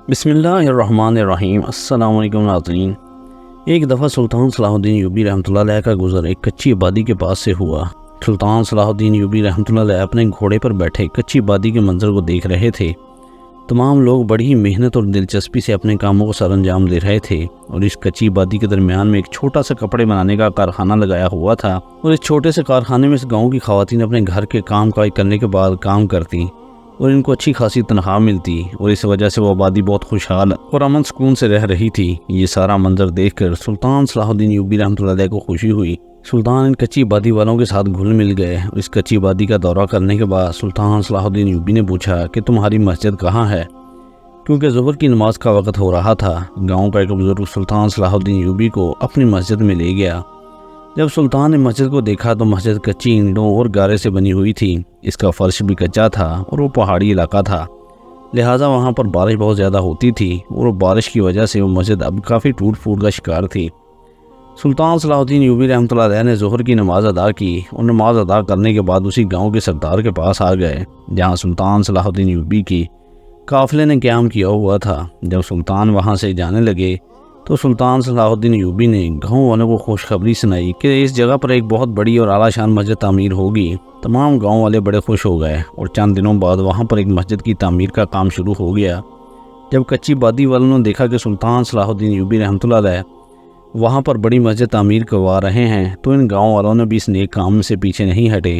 بسم اللہ الرحمن الرحیم۔ السلام علیکم ناظرین۔ ایک دفعہ سلطان صلاح الدین ایوبی رحمۃ اللہ علیہ کا گزر ایک کچی آبادی کے پاس سے ہوا۔ سلطان صلاح الدین ایوبی رحمۃ اللہ علیہ اپنے گھوڑے پر بیٹھے کچی آبادی کے منظر کو دیکھ رہے تھے۔ تمام لوگ بڑی ہی محنت اور دلچسپی سے اپنے کاموں کو سر انجام دے رہے تھے، اور اس کچی آبادی کے درمیان میں ایک چھوٹا سا کپڑے بنانے کا کارخانہ لگایا ہوا تھا، اور اس چھوٹے سے کارخانے میں اس گاؤں کی خواتین اپنے گھر کے کام کاج کرنے کے بعد کام کرتی اور ان کو اچھی خاصی تنخواہ ملتی، اور اس وجہ سے وہ آبادی بہت خوشحال اور امن سکون سے رہ رہی تھی۔ یہ سارا منظر دیکھ کر سلطان صلاح الدین ایوبی رحمۃ اللہ علیہ کو خوشی ہوئی۔ سلطان ان کچی آبادی والوں کے ساتھ گھل مل گئے، اور اس کچی آبادی کا دورہ کرنے کے بعد سلطان صلاح الدین ایوبی نے پوچھا کہ تمہاری مسجد کہاں ہے، کیونکہ ظہر کی نماز کا وقت ہو رہا تھا۔ گاؤں کا ایک بزرگ سلطان صلاح الدین ایوبی کو اپنی مسجد میں لے گیا۔ جب سلطان نے مسجد کو دیکھا تو مسجد کچی اینٹوں اور گارے سے بنی ہوئی تھی، اس کا فرش بھی کچا تھا اور وہ پہاڑی علاقہ تھا، لہٰذا وہاں پر بارش بہت زیادہ ہوتی تھی، اور وہ بارش کی وجہ سے وہ مسجد اب کافی ٹوٹ پھوٹ کا شکار تھی۔ سلطان صلاح الدین ایوبی رحمۃ اللہ علیہ نے ظہر کی نماز ادا کی، اور نماز ادا کرنے کے بعد اسی گاؤں کے سردار کے پاس آ گئے جہاں سلطان صلاح الدین ایوبی کی قافلے نے قیام کیا ہوا تھا۔ جب سلطان وہاں سے جانے لگے تو سلطان صلاح الدین ایوبی نے گاؤں والوں کو خوشخبری سنائی کہ اس جگہ پر ایک بہت بڑی اور اعلیٰ شان مسجد تعمیر ہوگی۔ تمام گاؤں والے بڑے خوش ہو گئے، اور چند دنوں بعد وہاں پر ایک مسجد کی تعمیر کا کام شروع ہو گیا۔ جب کچی آبادی والوں نے دیکھا کہ سلطان صلاح الدین ایوبی رحمۃ اللہ علیہ وہاں پر بڑی مسجد تعمیر کروا رہے ہیں، تو ان گاؤں والوں نے بھی اس نیک کام سے پیچھے نہیں ہٹے،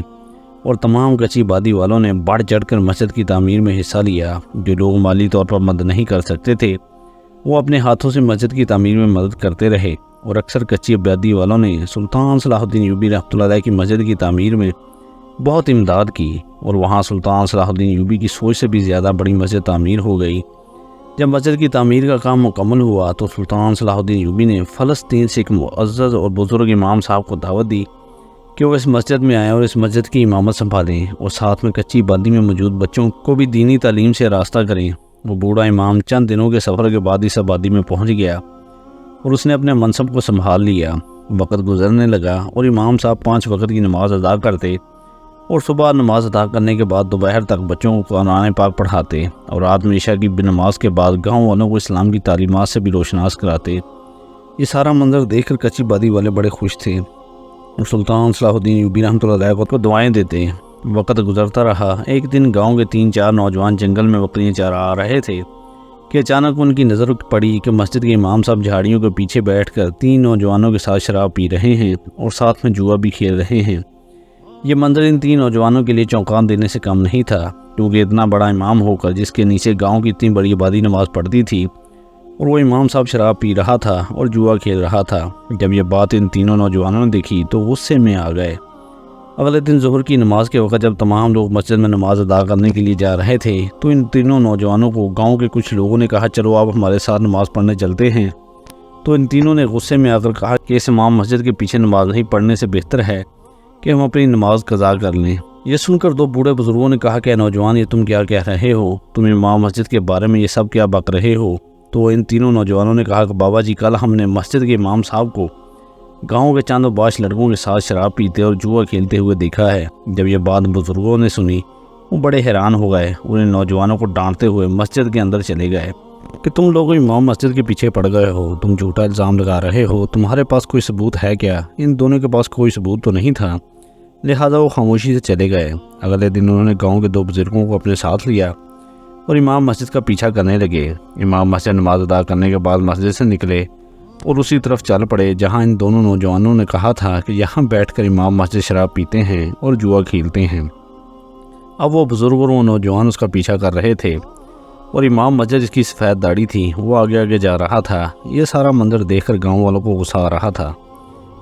اور تمام کچی آبادی والوں نے بڑھ چڑھ کر مسجد کی تعمیر میں حصہ لیا۔ جو لوگ مالی طور پر مدد نہیں کر سکتے تھے وہ اپنے ہاتھوں سے مسجد کی تعمیر میں مدد کرتے رہے، اور اکثر کچی آبادی والوں نے سلطان صلاح الدین ایوبی رحمۃ اللہ علیہ کی مسجد کی تعمیر میں بہت امداد کی، اور وہاں سلطان صلاح الدین ایوبی کی سوچ سے بھی زیادہ بڑی مسجد تعمیر ہو گئی۔ جب مسجد کی تعمیر کا کام مکمل ہوا تو سلطان صلاح الدین ایوبی نے فلسطین سے ایک معزز اور بزرگ امام صاحب کو دعوت دی کہ وہ اس مسجد میں آئیں اور اس مسجد کی امامت سنبھالیں، اور ساتھ میں کچی آبادی میں موجود بچوں کو بھی دینی تعلیم سے راستہ کریں۔ وہ بوڑھا امام چند دنوں کے سفر کے بعد اس آبادی میں پہنچ گیا، اور اس نے اپنے منصب کو سنبھال لیا۔ وقت گزرنے لگا اور امام صاحب 5 وقت کی نماز ادا کرتے، اور صبح نماز ادا کرنے کے بعد دوپہر تک بچوں کو قرآن پاک پڑھاتے، اور رات میں عشاء کی نماز کے بعد گاؤں والوں کو اسلام کی تعلیمات سے بھی روشناس کراتے۔ یہ سارا منظر دیکھ کر کچی آبادی والے بڑے خوش تھے، اور سلطان صلاح الدین ایوبی رحمۃ اللہ علیہ کو دعائیں دیتے۔ وقت گزرتا رہا۔ ایک دن گاؤں کے 3-4 نوجوان جنگل میں بکریاں چارہ آ رہے تھے کہ اچانک ان کی نظر پڑی کہ مسجد کے امام صاحب جھاڑیوں کے پیچھے بیٹھ کر 3 نوجوانوں کے ساتھ شراب پی رہے ہیں، اور ساتھ میں جوا بھی کھیل رہے ہیں۔ یہ منظر ان 3 نوجوانوں کے لیے چونکان دینے سے کم نہیں تھا، کیونکہ اتنا بڑا امام ہو کر جس کے نیچے گاؤں کی اتنی بڑی آبادی نماز پڑھتی تھی، اور وہ امام صاحب شراب پی رہا تھا اور جوا کھیل رہا تھا۔ جب یہ بات ان تینوں نوجوانوں نے دیکھی تو غصے میں آ گئے۔ اگلے دن ظہر کی نماز کے وقت جب تمام لوگ مسجد میں نماز ادا کرنے کے لیے جا رہے تھے تو ان تینوں نوجوانوں کو گاؤں کے کچھ لوگوں نے کہا چلو آپ ہمارے ساتھ نماز پڑھنے چلتے ہیں۔ تو ان تینوں نے غصے میں آ کر کہا کہ اس امام مسجد کے پیچھے نماز نہیں پڑھنے سے بہتر ہے کہ ہم اپنی نماز قضا کر لیں۔ یہ سن کر 2 بوڑھے بزرگوں نے کہا کہ نوجوان یہ تم کیا کہہ رہے ہو، تم امام مسجد کے بارے میں یہ سب کیا بک رہے ہو؟ تو ان تینوں نوجوانوں نے کہا کہ بابا جی کل ہم نے مسجد کے امام صاحب کو گاؤں کے چند باش لڑکوں کے ساتھ شراب پیتے اور جوا کھیلتے ہوئے دیکھا ہے۔ جب یہ بات بزرگوں نے سنی وہ بڑے حیران ہو گئے، اور ان نوجوانوں کو ڈانٹتے ہوئے مسجد کے اندر چلے گئے کہ تم لوگ امام مسجد کے پیچھے پڑ گئے ہو، تم جھوٹا الزام لگا رہے ہو، تمہارے پاس کوئی ثبوت ہے کیا؟ ان دونوں کے پاس کوئی ثبوت تو نہیں تھا، لہٰذا وہ خاموشی سے چلے گئے۔ اگلے دن انہوں نے گاؤں کے 2 بزرگوں کو اپنے ساتھ لیا اور امام مسجد کا پیچھا کرنے لگے۔ امام مسجد نماز ادا کرنے کے بعد مسجد سے نکلے اور اسی طرف چل پڑے جہاں ان دونوں نوجوانوں نے کہا تھا کہ یہاں بیٹھ کر امام مسجد شراب پیتے ہیں اور جوا کھیلتے ہیں۔ اب وہ بزرگ اور وہ نوجوان اس کا پیچھا کر رہے تھے، اور امام مسجد جس کی سفید داڑھی تھی وہ آگے آگے جا رہا تھا۔ یہ سارا منظر دیکھ کر گاؤں والوں کو غصہ آ رہا تھا۔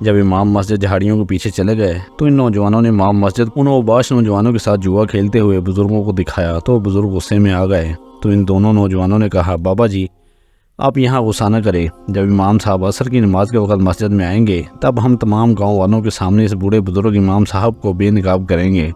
جب امام مسجد جھاڑیوں کے پیچھے چلے گئے تو ان نوجوانوں نے امام مسجد ان اوباش نوجوانوں کے ساتھ جوا کھیلتے ہوئے بزرگوں کو دکھایا تو بزرگ غصے میں آ گئے۔ تو ان دونوں نوجوانوں نے کہا بابا جی آپ یہاں غصہ نہ کریں، جب امام صاحب عصر کی نماز کے وقت مسجد میں آئیں گے تب ہم تمام گاؤں والوں کے سامنے اس بوڑھے بزرگ امام صاحب کو بے نقاب کریں گے،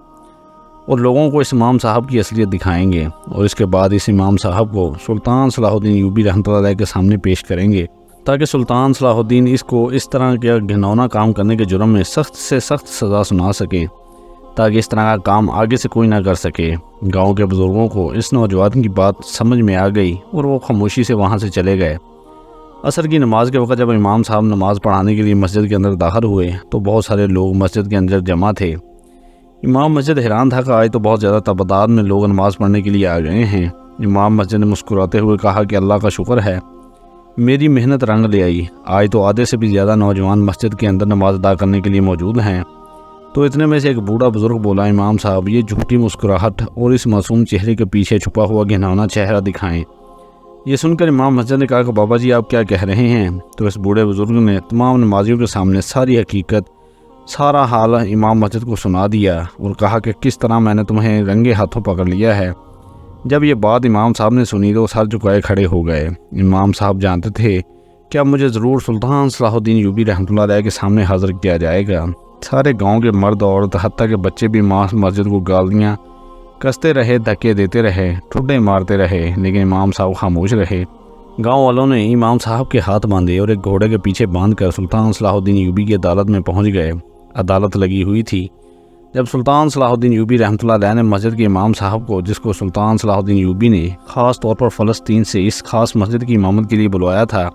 اور لوگوں کو اس امام صاحب کی اصلیت دکھائیں گے، اور اس کے بعد اس امام صاحب کو سلطان صلاح الدین ایوبی رحمۃ اللہ علیہ کے سامنے پیش کریں گے، تاکہ سلطان صلاح الدین اس کو اس طرح کے گھناؤنا کام کرنے کے جرم میں سخت سے سخت سزا سنا سکیں، تاکہ اس طرح کا کام آگے سے کوئی نہ کر سکے۔ گاؤں کے بزرگوں کو اس نوجوان کی بات سمجھ میں آ گئی اور وہ خاموشی سے وہاں سے چلے گئے۔ عصر کی نماز کے وقت جب امام صاحب نماز پڑھانے کے لیے مسجد کے اندر داخل ہوئے تو بہت سارے لوگ مسجد کے اندر جمع تھے۔ امام مسجد حیران تھا کہ آج تو بہت زیادہ تعداد میں لوگ نماز پڑھنے کے لیے آ گئے ہیں۔ امام مسجد نے مسکراتے ہوئے کہا کہ اللہ کا شکر ہے، میری محنت رنگ لے آئی، آج تو آدھے سے بھی زیادہ نوجوان مسجد کے اندر نماز ادا کرنے کے لیے موجود ہیں۔ تو اتنے میں سے ایک بوڑھا بزرگ بولا، امام صاحب یہ جھوٹی مسکراہٹ اور اس معصوم چہرے کے پیچھے چھپا ہوا گھناؤنا چہرہ دکھائیں۔ یہ سن کر امام مسجد نے کہا کہ بابا جی آپ کیا کہہ رہے ہیں؟ تو اس بوڑھے بزرگ نے تمام نمازیوں کے سامنے ساری حقیقت، سارا حال امام مسجد کو سنا دیا اور کہا کہ کس طرح میں نے تمہیں رنگے ہاتھوں پکڑ لیا ہے۔ جب یہ بات امام صاحب نے سنی تو سر جھکائے کھڑے ہو گئے۔ امام صاحب جانتے تھے کہ اب مجھے ضرور سلطان صلاح الدین ایوبی رحمۃ اللہ علیہ کے سامنے حاضر کیا جائے گا۔ سارے گاؤں کے مرد عورت حتیٰ کہ بچے بھی امام مسجد کو گالیاں کستے رہے، دھکے دیتے رہے، ٹھڈے مارتے رہے، لیکن امام صاحب خاموش رہے۔ گاؤں والوں نے امام صاحب کے ہاتھ باندھے اور ایک گھوڑے کے پیچھے باندھ کر سلطان صلاح الدین ایوبی کی عدالت میں پہنچ گئے۔ عدالت لگی ہوئی تھی۔ جب سلطان صلاح الدین ایوبی رحمۃ اللہ علیہ نے مسجد کے امام صاحب کو، جس کو سلطان صلاح الدین ایوبی نے خاص طور پر فلسطین سے اس خاص مسجد کی امامت کے لیے بلوایا تھا،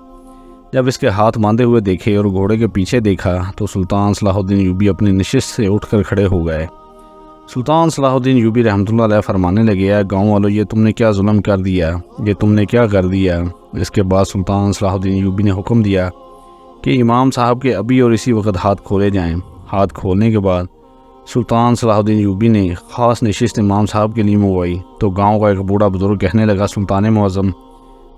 جب اس کے ہاتھ باندھے ہوئے دیکھے اور گھوڑے کے پیچھے دیکھا تو سلطان صلاح الدین ایوبی اپنی نشست سے اٹھ کر کھڑے ہو گئے۔ سلطان صلاح الدین ایوبی رحمۃ اللہ علیہ فرمانے لگے، اے گاؤں والو، یہ تم نے کیا ظلم کر دیا، یہ تم نے کیا کر دیا؟ اس کے بعد سلطان صلاح الدین ایوبی نے حکم دیا کہ امام صاحب کے ابھی اور اسی وقت ہاتھ کھولے جائیں۔ ہاتھ کھولنے کے بعد سلطان صلاح الدین ایوبی نے خاص نشست امام صاحب کے لیے منگوائی تو گاؤں کا ایک بوڑھا بزرگ کہنے لگا، سلطان معظم،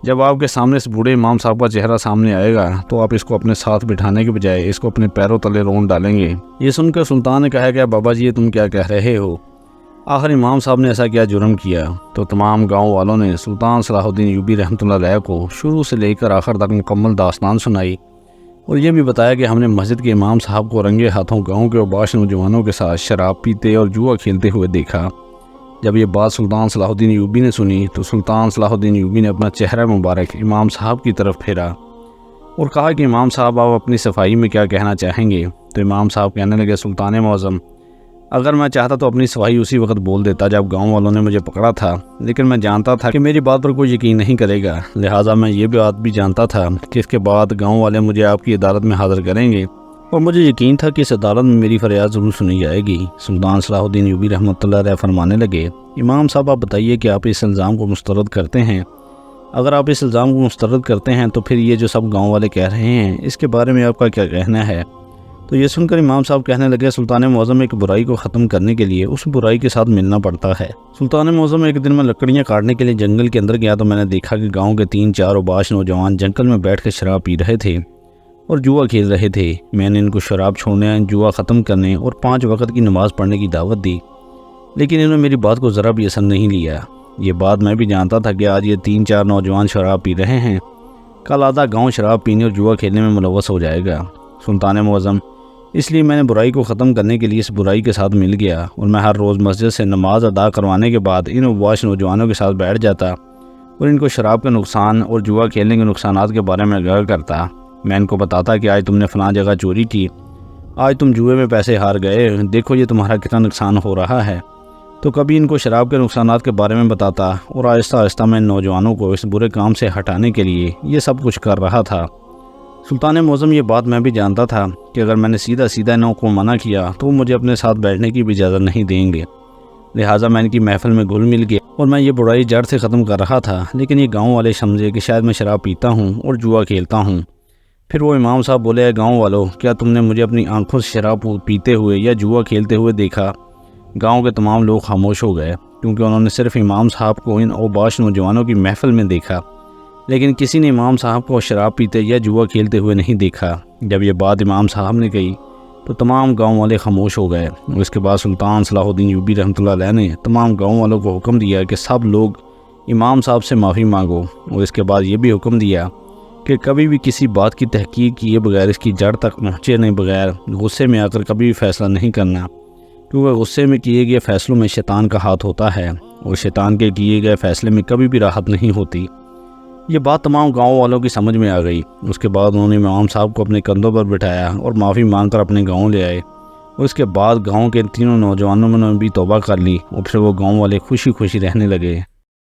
جب آپ کے سامنے اس بوڑھے امام صاحب کا چہرہ سامنے آئے گا تو آپ اس کو اپنے ساتھ بٹھانے کے بجائے اس کو اپنے پیروں تلے رون ڈالیں گے۔ یہ سن کر سلطان نے کہا کہ بابا جی یہ تم کیا کہہ رہے ہو؟ آخر امام صاحب نے ایسا کیا جرم کیا؟ تو تمام گاؤں والوں نے سلطان صلاح الدین ایوبی رحمۃ اللہ علیہ کو شروع سے لے کر آخر تک مکمل داستان سنائی اور یہ بھی بتایا کہ ہم نے مسجد کے امام صاحب کو رنگے ہاتھوں گاؤں کے اوباش نوجوانوں کے ساتھ شراب پیتے اور جوا کھیلتے ہوئے دیکھا۔ جب یہ بات سلطان صلاح الدین ایوبی نے سنی تو سلطان صلاح الدین ایوبی نے اپنا چہرہ مبارک امام صاحب کی طرف پھیرا اور کہا کہ امام صاحب آپ اپنی صفائی میں کیا کہنا چاہیں گے؟ تو امام صاحب کہنے لگے، سلطان معظم، اگر میں چاہتا تو اپنی صفائی اسی وقت بول دیتا جب گاؤں والوں نے مجھے پکڑا تھا، لیکن میں جانتا تھا کہ میری بات پر کوئی یقین نہیں کرے گا، لہٰذا میں یہ بات بھی جانتا تھا کہ اس کے بعد گاؤں والے مجھے آپ کی عدالت میں حاضر کریں گے اور مجھے یقین تھا کہ اس عدالت میں میری فریاد ضرور سنی جائے گی۔ سلطان صلاح الدین ایوبی رحمۃ اللہ علیہ فرمانے لگے، امام صاحب آپ بتائیے کہ آپ اس الزام کو مسترد کرتے ہیں؟ اگر آپ اس الزام کو مسترد کرتے ہیں تو پھر یہ جو سب گاؤں والے کہہ رہے ہیں اس کے بارے میں آپ کا کیا کہنا ہے؟ تو یہ سن کر امام صاحب کہنے لگے، سلطان معظم، ایک برائی کو ختم کرنے کے لیے اس برائی کے ساتھ ملنا پڑتا ہے۔ سلطان معظم، ایک دن میں لکڑیاں کاٹنے کے لیے جنگل کے اندر گیا تو میں نے دیکھا کہ گاؤں کے 3-4 اوباش نوجوان جنگل میں بیٹھ کر شراب پی رہے تھے اور جوا کھیل رہے تھے۔ میں نے ان کو شراب چھوڑنے، جوا ختم کرنے اور 5 وقت کی نماز پڑھنے کی دعوت دی، لیکن انہوں نے میری بات کو ذرا بھی اثر نہیں لیا۔ یہ بات میں بھی جانتا تھا کہ آج یہ 3-4 نوجوان شراب پی رہے ہیں، کل آدھا گاؤں شراب پینے اور جوا کھیلنے میں ملوث ہو جائے گا۔ سلطان معظم، اس لیے میں نے برائی کو ختم کرنے کے لیے اس برائی کے ساتھ مل گیا اور میں ہر روز مسجد سے نماز ادا کروانے کے بعد ان اوباش نوجوانوں کے ساتھ بیٹھ جاتا اور ان کو شراب کے نقصان اور جوا کھیلنے کے نقصانات کے بارے میں آگاہ کرتا۔ میں ان کو بتاتا کہ آج تم نے فلاں جگہ چوری کی، آج تم جوئے میں پیسے ہار گئے، دیکھو یہ تمہارا کتنا نقصان ہو رہا ہے۔ تو کبھی ان کو شراب کے نقصانات کے بارے میں بتاتا اور آہستہ آہستہ میں ان نوجوانوں کو اس برے کام سے ہٹانے کے لیے یہ سب کچھ کر رہا تھا۔ سلطان معظم، یہ بات میں بھی جانتا تھا کہ اگر میں نے سیدھا انہوں کو منع کیا تو وہ مجھے اپنے ساتھ بیٹھنے کی بھی اجازت نہیں دیں گے، لہٰذا میں ان کی محفل میں گھل مل گیا اور میں یہ برائی جڑ سے ختم کر رہا تھا، لیکن یہ گاؤں والے سمجھے کہ شاید میں شراب پیتا ہوں اور جوا کھیلتا ہوں۔ پھر وہ امام صاحب بولے، اے گاؤں والو، کیا تم نے مجھے اپنی آنکھوں سے شراب پیتے ہوئے یا جوا کھیلتے ہوئے دیکھا؟ گاؤں کے تمام لوگ خاموش ہو گئے کیونکہ انہوں نے صرف امام صاحب کو ان اوباش نوجوانوں کی محفل میں دیکھا، لیکن کسی نے امام صاحب کو شراب پیتے یا جوا کھیلتے ہوئے نہیں دیکھا۔ جب یہ بات امام صاحب نے کہی تو تمام گاؤں والے خاموش ہو گئے اور اس کے بعد سلطان صلاح الدین ایوبی رحمۃ اللہ علیہ نے تمام گاؤں والوں کو حکم دیا کہ سب لوگ امام صاحب سے معافی مانگو اور اس کے بعد یہ بھی حکم دیا کہ کبھی بھی کسی بات کی تحقیق کیے بغیر، اس کی جڑ تک پہنچے بغیر غصے میں آ کر کبھی بھی فیصلہ نہیں کرنا، کیونکہ غصے میں کیے گئے فیصلوں میں شیطان کا ہاتھ ہوتا ہے اور شیطان کے کیے گئے فیصلے میں کبھی بھی راحت نہیں ہوتی۔ یہ بات تمام گاؤں والوں کی سمجھ میں آ گئی۔ اس کے بعد انہوں نے امام صاحب کو اپنے کندھوں پر بٹھایا اور معافی مانگ کر اپنے گاؤں لے آئے اس کے بعد گاؤں کے تینوں نوجوانوں نے بھی توبہ کر لی اور پھر وہ گاؤں والے خوشی خوشی رہنے لگے۔